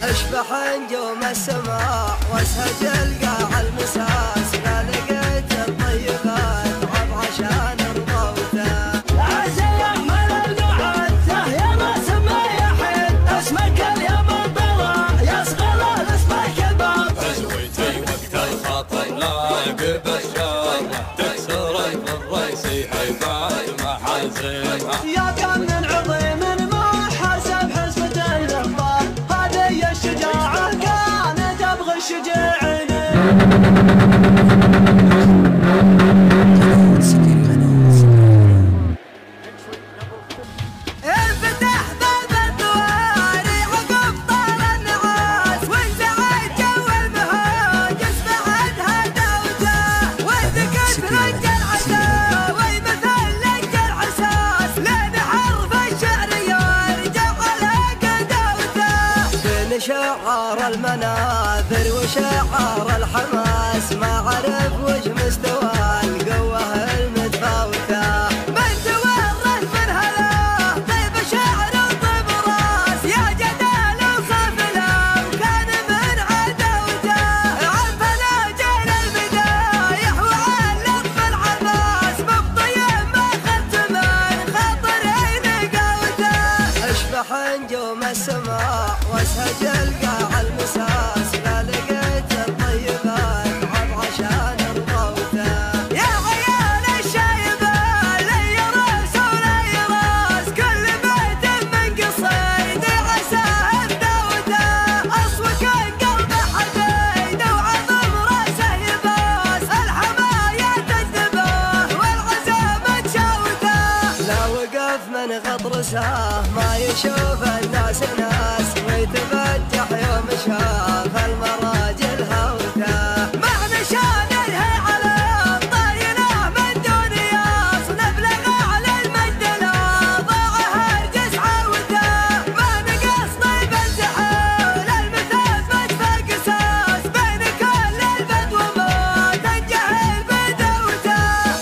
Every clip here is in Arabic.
اشبح نجوم السماء واسهج القاع المساس، لا لقيت الطيبات عب عشان رضوته. عسى يحمل القعدته يا راس ما يحن، اسمك اليوم الضرع يصغر اسمك الباط. حزويتي وقت الخطر لاقي بالشارع، تكسر الرئيس هيبات محازمها. يا كم من عظيم ما حسب حسبة الاخبار، هذه الشجاعة كانت ابغى الشجاعين. انفتح باب الدواري عقب طال النعاس، وانزعج جو المهاجس بعد هدوته، وذكت رج العساوي مثل لج العساس، لين حرف الشعر يرجع على قدوته. بين شعار المناثر وشعار الحماس، ما عرف وش مستوى القوة المتفاوتة. من تورث من هلا طيب شعر وطيب راس، يا جدال وخاف له وكان من عدوته. عن فلاجل المدايح وعلق في العباس، مبطي ما خدت من خاطري نقوته. اشبح نجوم السماء واسهج القاع المساس، لا لقيت الطيبات عب عشان رضوته. يا عيال الشايبة لي راس ولي راس، كل بيت من قصيد عساه بدوته. اصوك قلب حديد وعظم راسه يباس، الحماية تجذبه والعزم تشوته. لا وقف من غطرسه ما يشوف الناس ناس، ويتبجح يوم شاف المراجل هوته. معنى شان الهي على الطينة من دون ياس، نبلغ على المجد لا ضاعها الجسع عوته. ما نقص طيب الزحول المثبت فقساس، بين كل البدو ما تنجهل بدوته.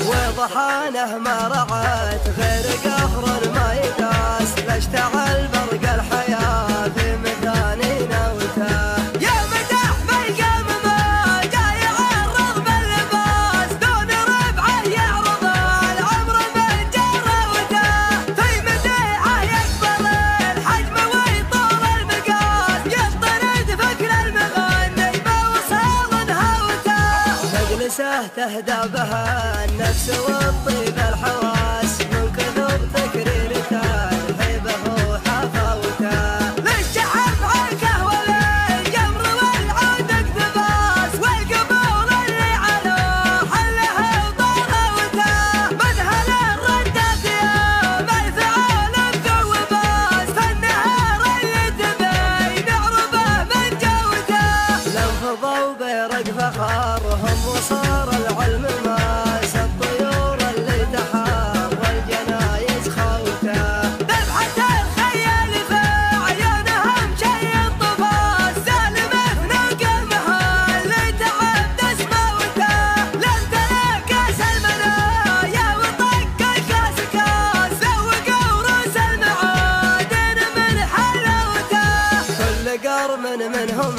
وضحانه ما رعت غير قهر ما يقاس، لا اشتعل برق الحياة في ميداني نوته. يا مدح بالقام ما جاي يعرض باللباس، دون ربعه يعرض العمر من جروته. في مديحه يكبر الحجم ويطول المقاس، يطرد فكر المغني بوصال هوته. مجلسه تهدى بها النفس والطيب الحواس، من كثر تكريرته الهيبه وحفاوته. للشعب عركه وللجمر والعود اقتباس، والقبول اللي علوه حله وضروته. مذهل الردات يوم الفعال بقوباس، فالنهار اللي تبي نعربه من جوته. لانفضوا برق فخارهم وصار العلم ماس، الطيور اللي تحار والجنايز خوته. ذبحة الخيال في عيونهم شي الطفاس، سالم في قلبها اللي تعبد سموته. لم تلك كاس المنايا وطق الكاس كاس، ذوقوا روس المعادن من حلاوته. كل قرم منهم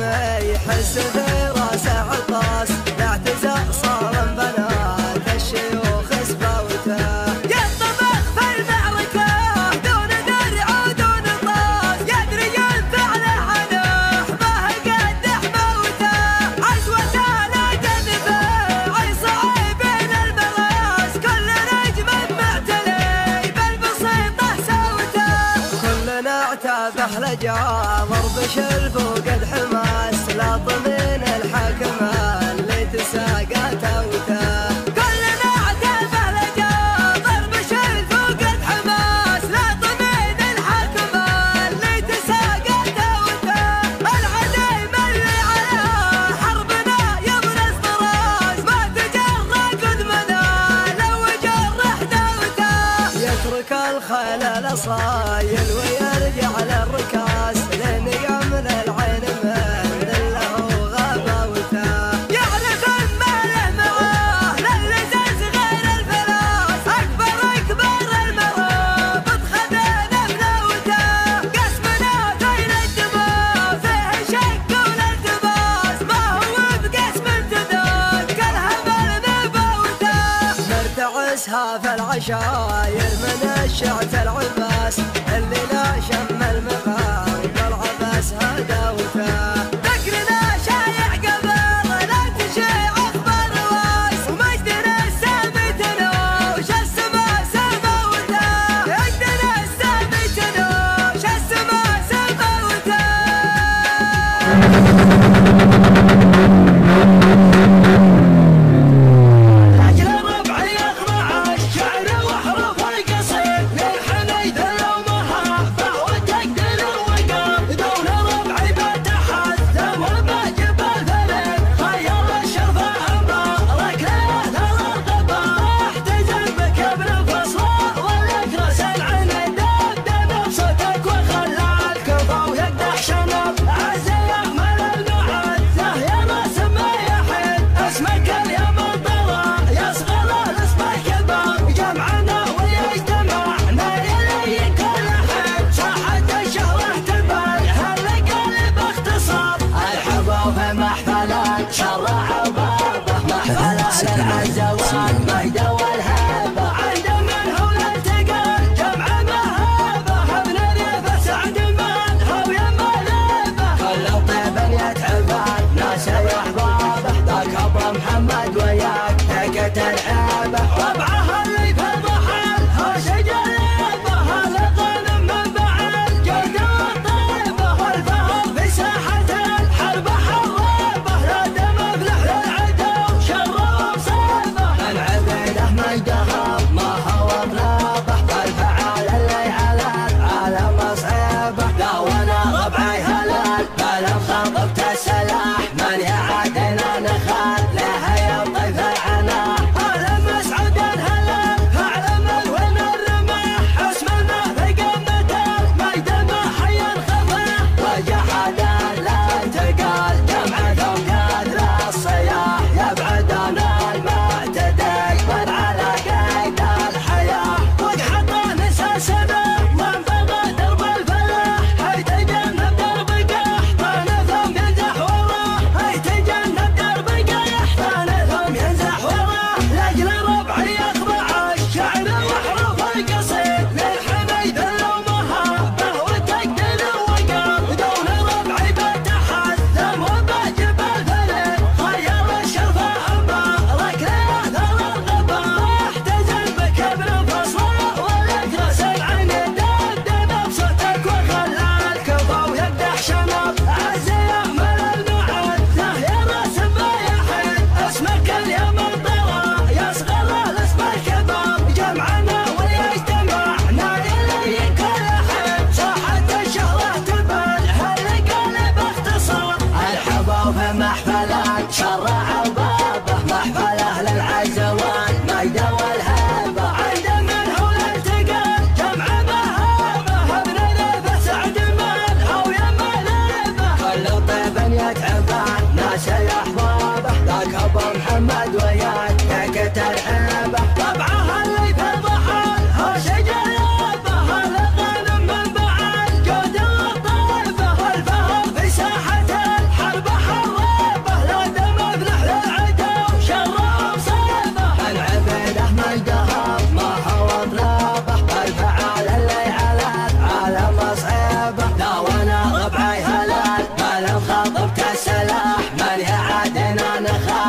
يحس في راسه عطاس، اعتزاء صار بنات الشيوخ سبوته. ينطبخ في المعركة دون درع ودون طاس، يدري ينفع له عنه ما قد حموته. عزوته لا تنفع صعيب بين المراس، كل نجم معتلي بالبسيطة سوته. كلنا اعتبه لجا ضرب شلف وقد حماس، لا طمين الحكمة اللي تساقى توته. كلنا اعتبه لجا ضرب شلف وقد حماس، لا طمين الحكمة اللي تساقى توته. العديم اللي على حربنا يبرز طراز، ما تجرى قدمنا لو جرح دوته. يترك الخيل صايل ويرجع للركاز، لين يمل العين من ذله وغباوته. يعرف ما له معاه للزاز غير الفلاس، اكبر المرابط خذينا بنوته. قسمنا بين الدماء فيه في العشاير من الشعث العباس اللي لا شم المغام والعباس هداوته ذكرنا شايع قبل لا تشيع اخبار رواس ومجدنا الثابت نوش السما سماوته مجدنا الثابت نوش السما سماوته محمد وياك هيكة العابة ربعها اللي في الضحال هوش جلابة هذا غنم من بعد جودة والطيبة والفهم في ساحة الحرب حرابة لا دم افلح للعدو شر ومصابة العبيده مجدها ما هو طلابة الفعال اللي على العالم صعيبة لا وانا ربعي هلال بلا مخاطبت السلاح من يعادنا نخال محمد وياك هيكة العابة ربعها اللي في الضحال هوش جلابة هذا غنم من بعد جودة والطيبة والفهم في ساحة الحرب حرابة لا دم افلح للعدو شر ومصابة العبيده مجدها ما هو طلابة الفعال اللي على العالم صعيبة لا وانا ربعي هلال بلا مخاطبت السلاح من يعادنا نخال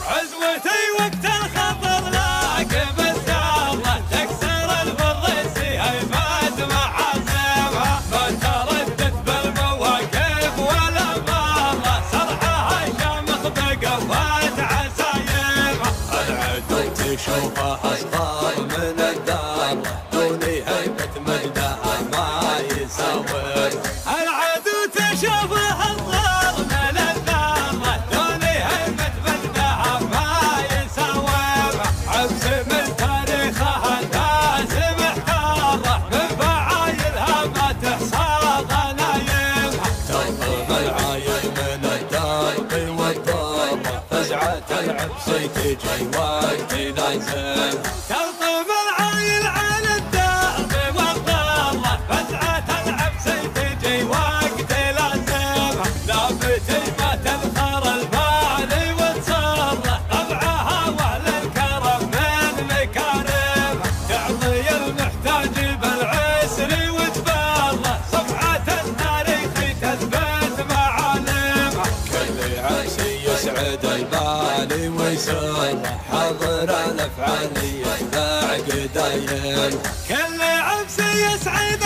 عزوتي وقت الخطر لاقب الدارة شوفه أصغر من الدار دوني هيبة مجدها ما يساور. العدو تشوفه أصغر من الدار دوني هيبة مجدها ما يساور. عبس من تاريخها الناس محتاره من فعايلها ما تحصى غنايمها. تلطم العايل من الدرب والضرة فزعة العبس تجي وقت لازم. تلطم العايل على الدرب والضرة فزعة العبس تجي وقت لازم. لابتي ما تذخر البال وتصره طبعها واهل الكرم من مكارمها. تعطي المحتاج بالعسر وتبره صفحة التاريخ تثبت معالمها. كل عشي يسعد البال ويسره حضر الافعاليه بعد دايم. كل عبس يسعد